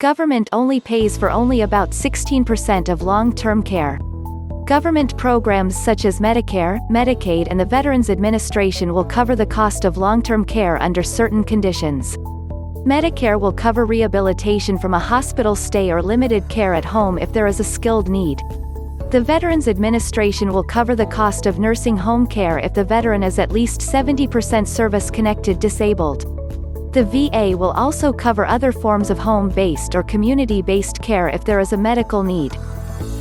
Government only pays for only about 16% of long-term care. Government programs such as Medicare, Medicaid and the Veterans Administration will cover the cost of long-term care under certain conditions. Medicare will cover rehabilitation from a hospital stay or limited care at home if there is a skilled need. The Veterans Administration will cover the cost of nursing home care if the veteran is at least 70% service-connected disabled. The VA will also cover other forms of home-based or community-based care if there is a medical need.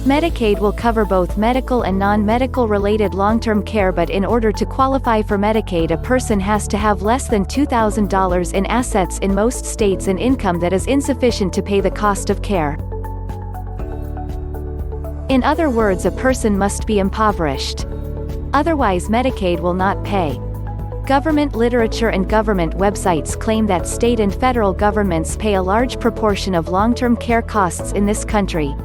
Medicaid will cover both medical and non-medical related long-term care, but in order to qualify for Medicaid a person has to have less than $2,000 in assets in most states and income that is insufficient to pay the cost of care. In other words, a person must be impoverished. Otherwise Medicaid will not pay. Government literature and government websites claim that state and federal governments pay a large proportion of long-term care costs in this country.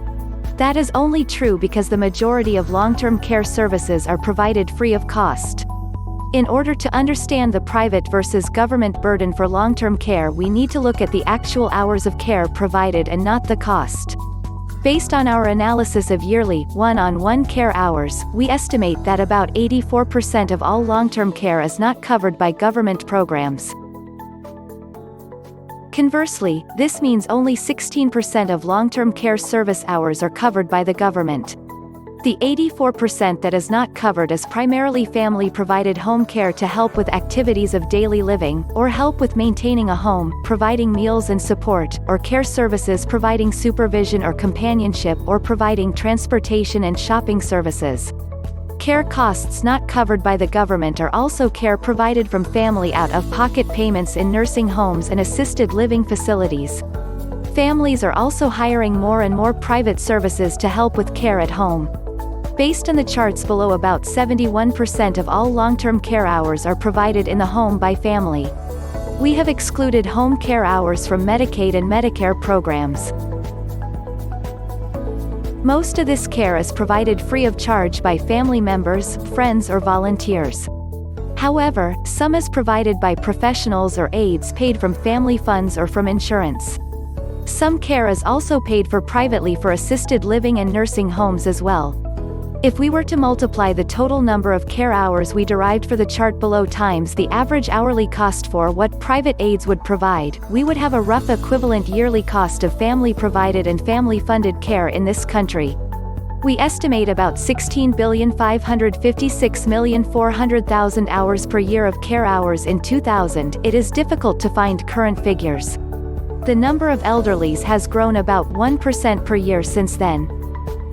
That is only true because the majority of long-term care services are provided free of cost. In order to understand the private versus government burden for long-term care, we need to look at the actual hours of care provided and not the cost. Based on our analysis of yearly, one-on-one care hours, we estimate that about 84% of all long-term care is not covered by government programs. Conversely, this means only 16% of long-term care service hours are covered by the government. The 84% that is not covered is primarily family-provided home care to help with activities of daily living, or help with maintaining a home, providing meals and support, or care services providing supervision or companionship, or providing transportation and shopping services. Care costs not covered by the government are also care provided from family out-of-pocket payments in nursing homes and assisted living facilities. Families are also hiring more and more private services to help with care at home. Based on the charts below, about 71% of all long-term care hours are provided in the home by family. We have excluded home care hours from Medicaid and Medicare programs. Most of this care is provided free of charge by family members, friends or volunteers. However, some is provided by professionals or aides paid from family funds or from insurance. Some care is also paid for privately for assisted living and nursing homes as well. If we were to multiply the total number of care hours we derived for the chart below times the average hourly cost for what private aides would provide, we would have a rough equivalent yearly cost of family-provided and family-funded care in this country. We estimate about 16,556,400,000 hours per year of care hours in 2000. It is difficult to find current figures. The number of elderlies has grown about 1% per year since then.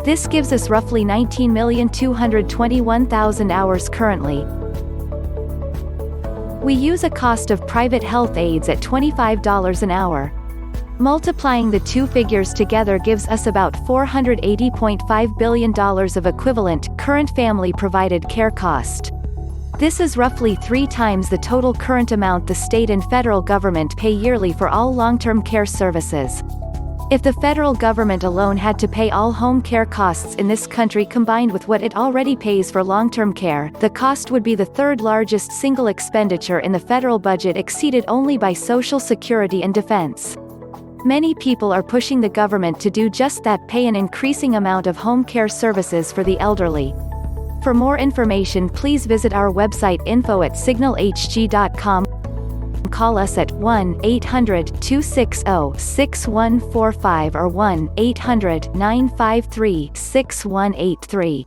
This gives us roughly 19,221,000 hours currently. We use a cost of private health aides at $25 an hour. Multiplying the two figures together gives us about $480.5 billion of equivalent, current family-provided care cost. This is roughly 3 times the total current amount the state and federal government pay yearly for all long-term care services. If the federal government alone had to pay all home care costs in this country combined with what it already pays for long-term care, the cost would be the third largest single expenditure in the federal budget, exceeded only by Social Security and Defense. Many people are pushing the government to do just that, pay an increasing amount of home care services for the elderly. For more information, please visit our website info@signalhg.com. Call us at 1-800-260-6145 or 1-800-953-6183.